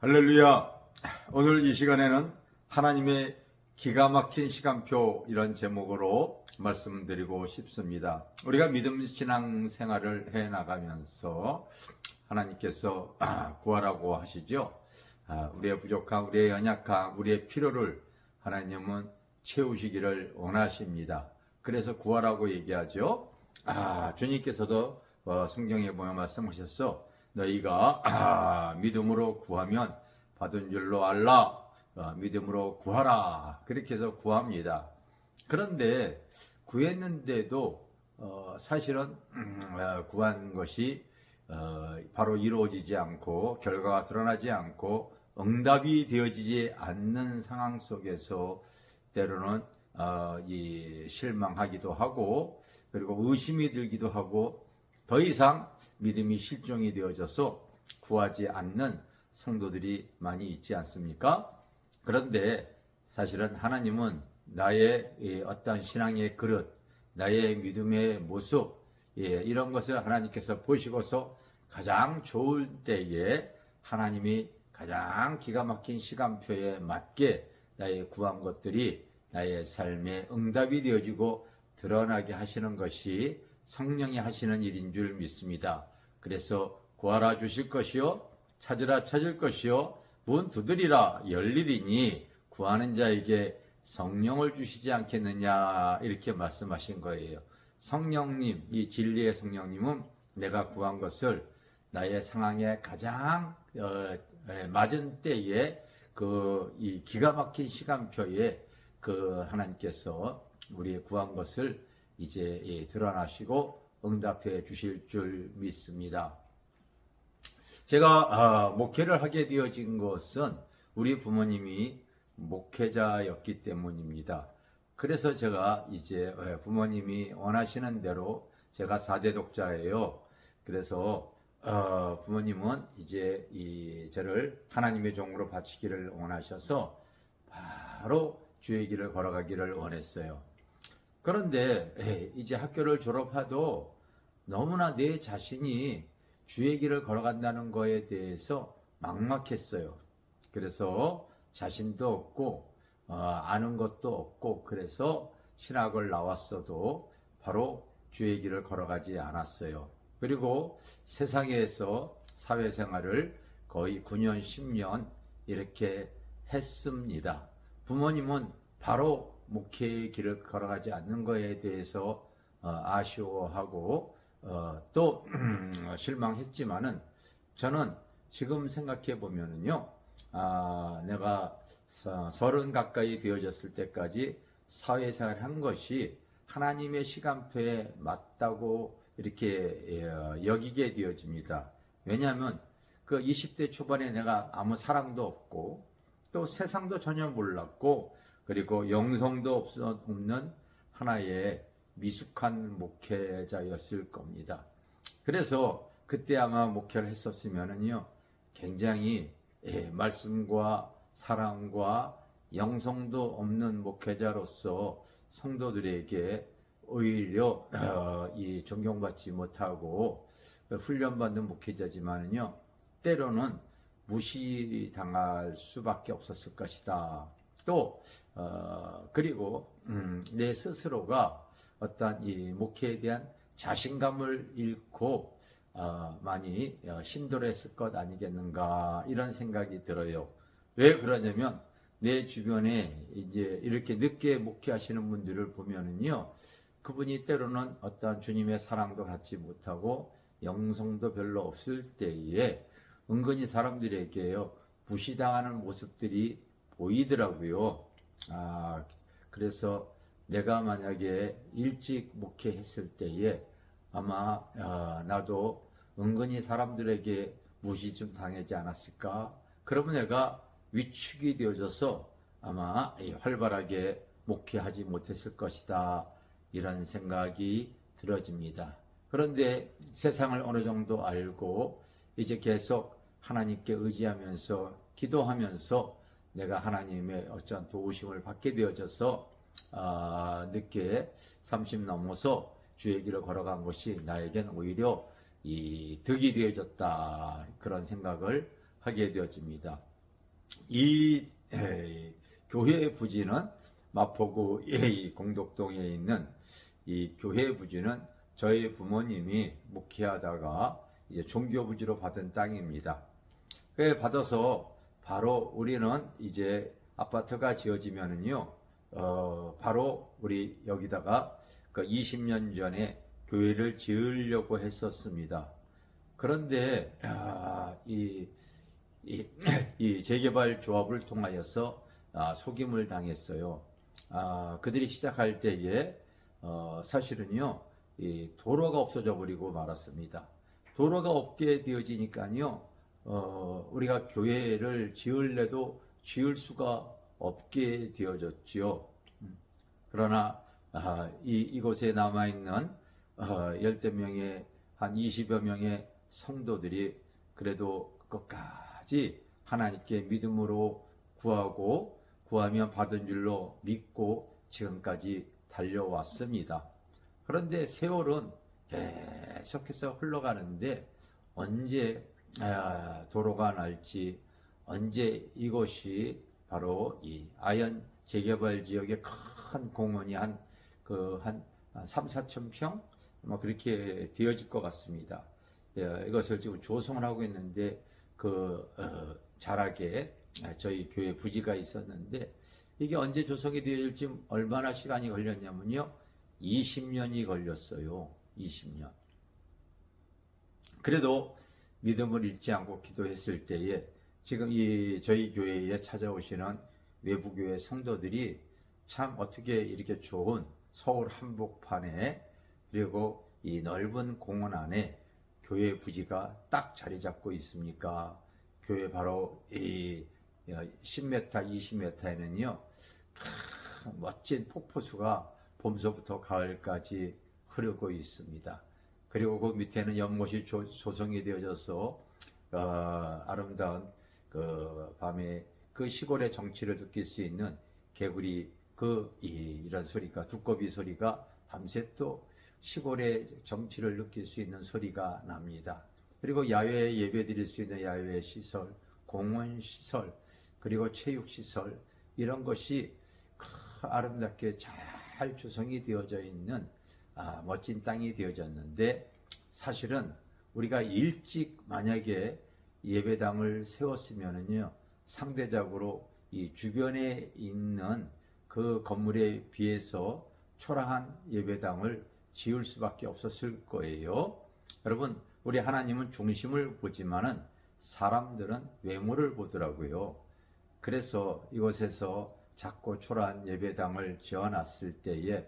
할렐루야. 오늘 이 시간에는 하나님의 기가 막힌 시간표 이런 제목으로 말씀드리고 싶습니다. 우리가 믿음 신앙 생활을 해 나가면서 하나님께서 구하라고 하시죠. 우리의 부족함, 우리의 연약함, 우리의 필요를 하나님은 채우시기를 원하십니다. 그래서 구하라고 얘기하죠. 주님께서도 성경에 보면 말씀하셨어. 너희가 믿음으로 구하면 받은 줄로 알라. 믿음으로 구하라. 그렇게 해서 구합니다. 그런데 구했는데도 사실은 구한 것이 바로 이루어지지 않고 결과가 드러나지 않고 응답이 되어지지 않는 상황 속에서 때로는 실망하기도 하고 그리고 의심이 들기도 하고 더 이상 믿음이 실종이 되어져서 구하지 않는 성도들이 많이 있지 않습니까? 그런데 사실은 하나님은 나의 어떤 신앙의 그릇, 나의 믿음의 모습, 이런 것을 하나님께서 보시고서 가장 좋을 때에 하나님이 가장 기가 막힌 시간표에 맞게 나의 구한 것들이 나의 삶에 응답이 되어지고 드러나게 하시는 것이 성령이 하시는 일인 줄 믿습니다. 그래서 구하라 주실 것이요 찾으라 찾을 것이요 문 두드리라 열리리니 구하는 자에게 성령을 주시지 않겠느냐 이렇게 말씀하신 거예요. 성령님, 이 진리의 성령님은 내가 구한 것을 나의 상황에 가장 맞은 때에 이 기가 막힌 시간표에 하나님께서 우리의 구한 것을 이제 드러나시고 응답해 주실 줄 믿습니다. 제가 목회를 하게 되어진 것은 우리 부모님이 목회자였기 때문입니다. 그래서 제가 이제 부모님이 원하시는 대로 제가 4대 독자예요. 그래서 부모님은 이제 저를 하나님의 종으로 바치기를 원하셔서 바로 주의 길을 걸어가기를 원했어요. 그런데 이제 학교를 졸업해도 너무나 내 자신이 주의 길을 걸어간다는 거에 대해서 막막했어요. 그래서 자신도 없고 아는 것도 없고 그래서 신학을 나왔어도 바로 주의 길을 걸어가지 않았어요. 그리고 세상에서 사회생활을 거의 9년, 10년 이렇게 했습니다. 부모님은 바로 목회의 길을 걸어가지 않는 것에 대해서 아쉬워하고 또 실망했지만은 저는 지금 생각해 보면은요, 내가 30 가까이 되어졌을 때까지 사회생활을 한 것이 하나님의 시간표에 맞다고 이렇게 여기게 되어집니다. 왜냐하면 그 20대 초반에 내가 아무 사랑도 없고 또 세상도 전혀 몰랐고 그리고 영성도 없는 하나의 미숙한 목회자였을 겁니다. 그래서 그때 아마 목회를 했었으면은요, 굉장히 말씀과 사랑과 영성도 없는 목회자로서 성도들에게 오히려 존경받지 못하고 훈련받는 목회자지만은요, 때로는 무시당할 수밖에 없었을 것이다. 또 그리고 내 스스로가 어떤 이 목회에 대한 자신감을 잃고 많이 힘들어했을 것 아니겠는가 이런 생각이 들어요. 왜 그러냐면 내 주변에 이제 이렇게 늦게 목회하시는 분들을 보면은요, 그분이 때로는 어떤 주님의 사랑도 갖지 못하고 영성도 별로 없을 때에 은근히 사람들에게요 무시당하는 모습들이 보이더라고요. 그래서 내가 만약에 일찍 목회했을 때에 아마 나도 은근히 사람들에게 무시 좀 당하지 않았을까? 그러면 내가 위축이 되어져서 아마 활발하게 목회하지 못했을 것이다. 이런 생각이 들어집니다. 그런데 세상을 어느 정도 알고 이제 계속 하나님께 의지하면서 기도하면서 내가 하나님의 어떤 도우심을 받게 되어져서 늦게 30 넘어서 주의 길을 걸어간 것이 나에겐 오히려 이 득이 되어졌다 그런 생각을 하게 되어집니다. 이 교회 부지는 마포구 이 공덕동에 있는 이 교회 부지는 저희 부모님이 목회하다가 이제 종교 부지로 받은 땅입니다. 그 받아서 바로 우리는 이제 아파트가 지어지면은요, 바로 우리 여기다가 그 20년 전에 교회를 지으려고 했었습니다. 그런데 이 재개발 조합을 통하여서 속임을 당했어요. 그들이 시작할 때에 사실은요, 이 도로가 없어져 버리고 말았습니다. 도로가 없게 되어지니까요, 우리가 교회를 지을래도 지을 수가 없게 되어졌지요. 그러나 이곳에 남아있는 열댓 명의 한 20여 명의 성도들이 그래도 끝까지 하나님께 믿음으로 구하고 구하면 받은 줄로 믿고 지금까지 달려왔습니다. 그런데 세월은 계속해서 흘러가는데 언제 도로가 날지, 언제 이곳이 바로 이 아현 재개발 지역의 큰 공원이 한 3, 4천 평? 뭐 그렇게 되어질 것 같습니다. 이것을 지금 조성을 하고 있는데 자락에 저희 교회 부지가 있었는데 이게 언제 조성이 되어질지 얼마나 시간이 걸렸냐면요. 20년이 걸렸어요. 20년. 그래도 믿음을 잃지 않고 기도했을 때에 지금 저희 교회에 찾아오시는 외부교회 성도들이 참 어떻게 이렇게 좋은 서울 한복판에 그리고 이 넓은 공원 안에 교회 부지가 딱 자리 잡고 있습니까? 교회 바로 이 10m, 20m에는요, 멋진 폭포수가 봄서부터 가을까지 흐르고 있습니다. 그리고 그 밑에는 연못이 조성이 되어져서 아름다운 밤에 그 시골의 정취를 느낄 수 있는 개구리 이런 소리가 두꺼비 소리가 밤새 또 시골의 정취를 느낄 수 있는 소리가 납니다. 그리고 야외 예배 드릴 수 있는 야외 시설, 공원 시설, 그리고 체육 시설 이런 것이 아름답게 잘 조성이 되어져 있는 멋진 땅이 되어졌는데 사실은 우리가 일찍 만약에 예배당을 세웠으면은요 상대적으로 이 주변에 있는 그 건물에 비해서 초라한 예배당을 지을 수밖에 없었을 거예요. 여러분, 우리 하나님은 중심을 보지만은 사람들은 외모를 보더라고요. 그래서 이곳에서 작고 초라한 예배당을 지어놨을 때에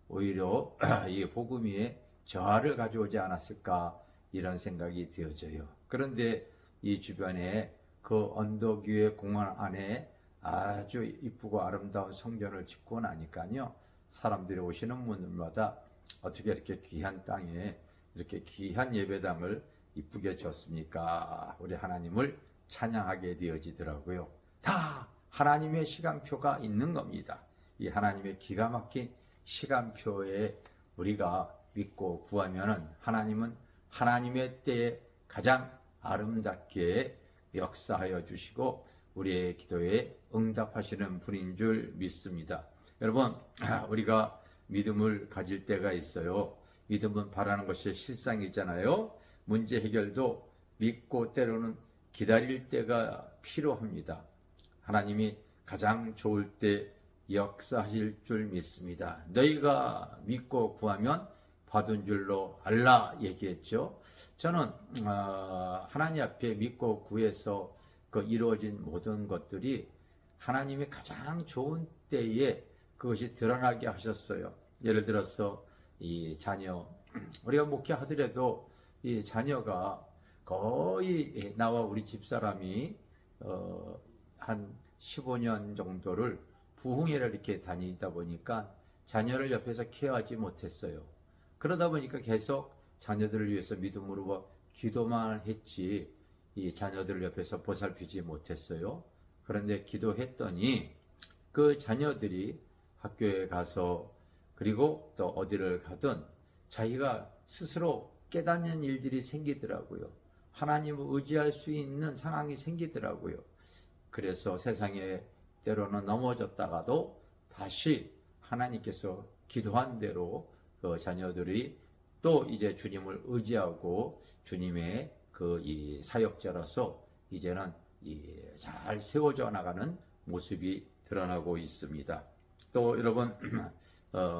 오히려 이 복음 위에 저하를 가져오지 않았을까 이런 생각이 되어져요. 그런데 이 주변에 그 언덕 위의 공원 안에 아주 이쁘고 아름다운 성전을 짓고 나니까요 사람들이 오시는 분들마다 어떻게 이렇게 귀한 땅에 이렇게 귀한 예배당을 이쁘게 지었습니까? 우리 하나님을 찬양하게 되어지더라고요. 다 하나님의 시간표가 있는 겁니다. 이 하나님의 기가 막힌 시간표에 우리가 믿고 구하면은 하나님은 하나님의 때에 가장 아름답게 역사하여 주시고 우리의 기도에 응답하시는 분인 줄 믿습니다. 여러분, 우리가 믿음을 가질 때가 있어요. 믿음은 바라는 것이 실상이잖아요. 문제 해결도 믿고 때로는 기다릴 때가 필요합니다. 하나님이 가장 좋을 때 역사하실 줄 믿습니다. 너희가 믿고 구하면 받은 줄로 알라 얘기했죠. 저는 하나님 앞에 믿고 구해서 그 이루어진 모든 것들이 하나님이 가장 좋은 때에 그것이 드러나게 하셨어요. 예를 들어서 이 자녀, 우리가 목회하더라도 이 자녀가 거의 나와 우리 집사람이 한 15년 정도를 부흥회를 이렇게 다니다 보니까 자녀를 옆에서 케어하지 못했어요. 그러다 보니까 계속 자녀들을 위해서 믿음으로 기도만 했지 이 자녀들을 옆에서 보살피지 못했어요. 그런데 기도했더니 그 자녀들이 학교에 가서 그리고 또 어디를 가든 자기가 스스로 깨닫는 일들이 생기더라고요. 하나님을 의지할 수 있는 상황이 생기더라고요. 그래서 세상에 때로는 넘어졌다가도 다시 하나님께서 기도한 대로 그 자녀들이 또 이제 주님을 의지하고 주님의 그 이 사역자로서 이제는 잘 세워져 나가는 모습이 드러나고 있습니다. 또 여러분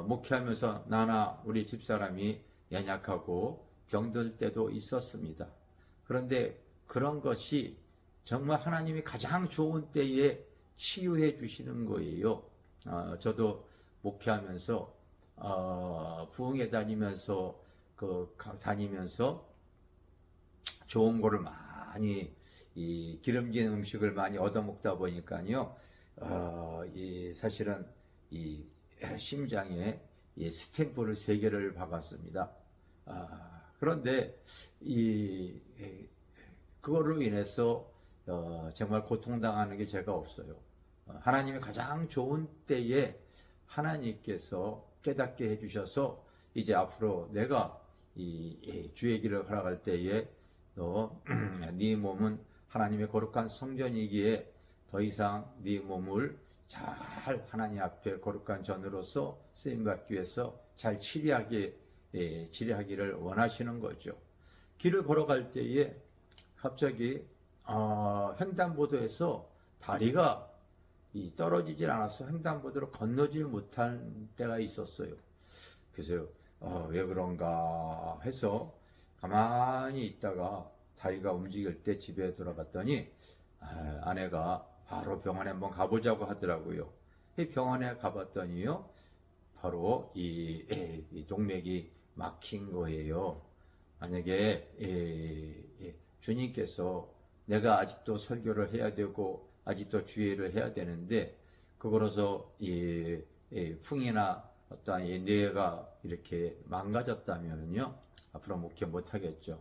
목회하면서 나나 우리 집사람이 연약하고 병들 때도 있었습니다. 그런데 그런 것이 정말 하나님이 가장 좋은 때에 치유해 주시는 거예요. 저도 목회하면서 부흥회 다니면서 다니면서 좋은 거를 많이 이 기름진 음식을 많이 얻어먹다 보니까요. 사실은 이 심장에 이 스탬프를 3개를 박았습니다. 그런데 그거로 인해서 정말 고통당하는 게 제가 없어요. 하나님이 가장 좋은 때에 하나님께서 깨닫게 해주셔서 이제 앞으로 내가 주의 길을 걸어갈 때에 너 네 몸은 하나님의 거룩한 성전이기에 더 이상 네 몸을 잘 하나님 앞에 거룩한 전으로서 쓰임받기 위해서 잘 치료하기를 원하시는 거죠. 길을 걸어갈 때에 갑자기 횡단보도에서 다리가 떨어지질 않아서 횡단보도를 건너질 못할 때가 있었어요. 그래서 왜 그런가 해서 가만히 있다가 다리가 움직일 때 집에 돌아갔더니 아내가 바로 병원에 한번 가보자고 하더라고요. 병원에 가봤더니요, 바로 이 동맥이 막힌 거예요. 만약에 주님께서 내가 아직도 설교를 해야 되고 아직도 주의를 해야 되는데 그거로서 풍이나 어떠한 뇌가 이렇게 망가졌다면요 앞으로 목회 못하겠죠.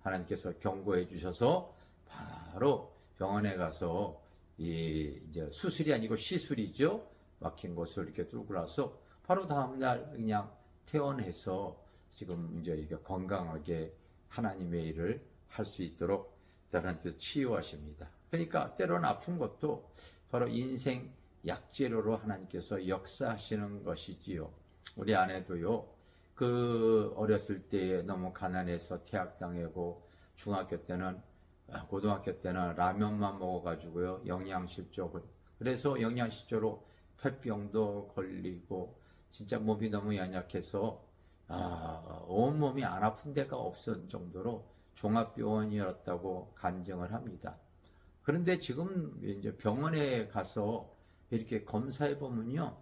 하나님께서 경고해 주셔서 바로 병원에 가서 이제 수술이 아니고 시술이죠. 막힌 곳을 이렇게 뚫고 나서 바로 다음날 그냥 퇴원해서 지금 이제 이게 건강하게 하나님의 일을 할 수 있도록 하나님께서 치유하십니다. 그러니까 때로는 아픈 것도 바로 인생 약재료로 하나님께서 역사하시는 것이지요. 우리 아내도요, 어렸을 때 너무 가난해서 퇴학당하고 중학교 때는 고등학교 때는 라면만 먹어가지고요 영양실조를 그래서 영양실조로 폐병도 걸리고 진짜 몸이 너무 연약해서 온몸이 안 아픈 데가 없을 정도로 종합병원이었다고 간증을 합니다. 그런데 지금 이제 병원에 가서 이렇게 검사해 보면요,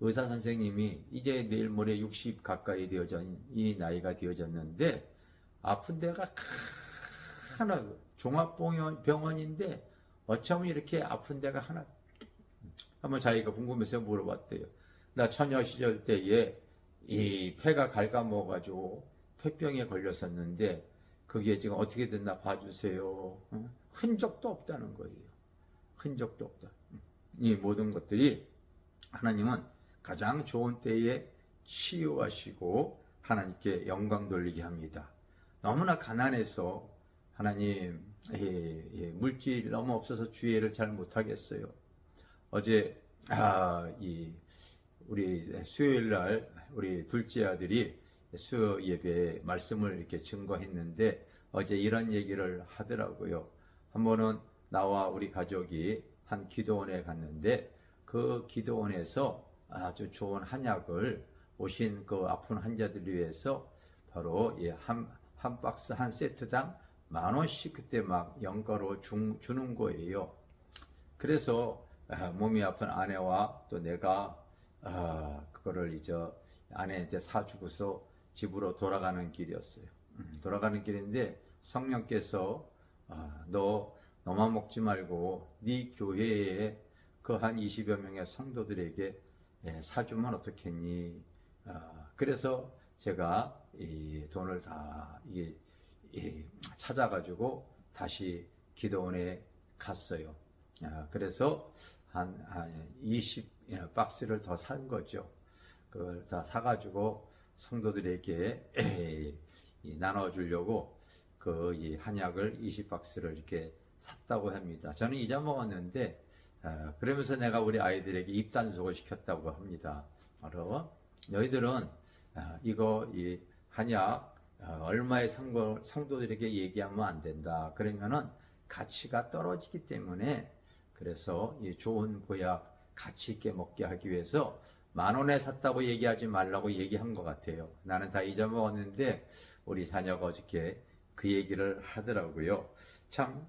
의사 선생님이 이제 내일 모레 60 가까이 이 나이가 되어졌는데 아픈 데가 하나 종합병원인데 어쩌면 이렇게 아픈 데가 하나. 한번 자기가 궁금해서 물어봤대요. 나 처녀 시절 때에 이 폐가 갉아먹어가지고 폐병에 걸렸었는데 그게 지금 어떻게 됐나 봐주세요. 흔적도 없다는 거예요. 흔적도 없다. 이 모든 것들이 하나님은 가장 좋은 때에 치유하시고 하나님께 영광 돌리게 합니다. 너무나 가난해서 하나님 물질 너무 없어서 주의를 잘 못하겠어요. 어제 우리 수요일 날 우리 둘째 아들이 수요 예배에 말씀을 이렇게 증거했는데 어제 이런 얘기를 하더라고요. 한 번은 나와 우리 가족이 한 기도원에 갔는데 그 기도원에서 아주 좋은 한약을 오신 그 아픈 환자들을 위해서 바로 한 박스 한 세트당 10,000원씩 그때 막 연가로 주는 거예요. 그래서 몸이 아픈 아내와 또 내가 그거를 이제 아내한테 사주고서 집으로 돌아가는 길이었어요. 돌아가는 길인데 성령께서 너만 먹지 말고 네 교회에 그 한 20여 명의 성도들에게 사주면 어떻겠니? 그래서 제가 이 돈을 다 찾아가지고 다시 기도원에 갔어요. 그래서 한 20박스를 더 산 거죠. 그걸 다 사가지고 성도들에게 나눠주려고 이 한약을 20박스를 이렇게 샀다고 합니다. 저는 잊어먹었는데 그러면서 내가 우리 아이들에게 입단속을 시켰다고 합니다. 바로 너희들은 이거 이 한약 얼마의 성도들에게 얘기하면 안 된다. 그러면은 가치가 떨어지기 때문에 그래서 이 좋은 보약 가치 있게 먹게 하기 위해서 10,000원에 샀다고 얘기하지 말라고 얘기한 것 같아요. 나는 다 잊어먹었는데 우리 자녀가 어저께 그 얘기를 하더라고요. 참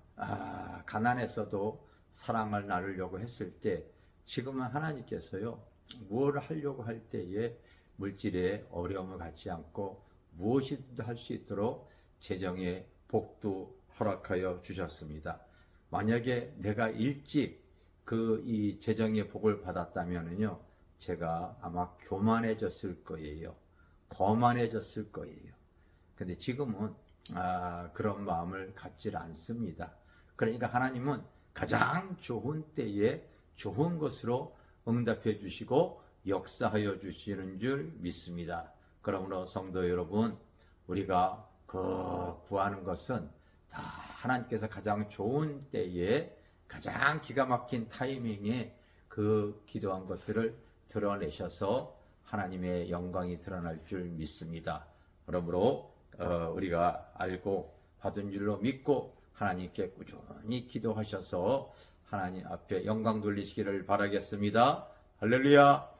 가난했어도 사랑을 나누려고 했을 때 지금은 하나님께서요 무엇을 하려고 할 때에 물질에 어려움을 갖지 않고 무엇이든 할 수 있도록 재정의 복도 허락하여 주셨습니다. 만약에 내가 일찍 이 재정의 복을 받았다면요 제가 아마 교만해졌을 거예요. 거만해졌을 거예요. 근데 지금은 그런 마음을 갖지 않습니다. 그러니까 하나님은 가장 좋은 때에 좋은 것으로 응답해 주시고 역사하여 주시는 줄 믿습니다. 그러므로 성도 여러분, 우리가 구하는 것은 다 하나님께서 가장 좋은 때에 가장 기가 막힌 타이밍에 그 기도한 것들을 드러내셔서 하나님의 영광이 드러날 줄 믿습니다. 그러므로 우리가 알고 받은 줄로 믿고 하나님께 꾸준히 기도하셔서 하나님 앞에 영광 돌리시기를 바라겠습니다. 할렐루야.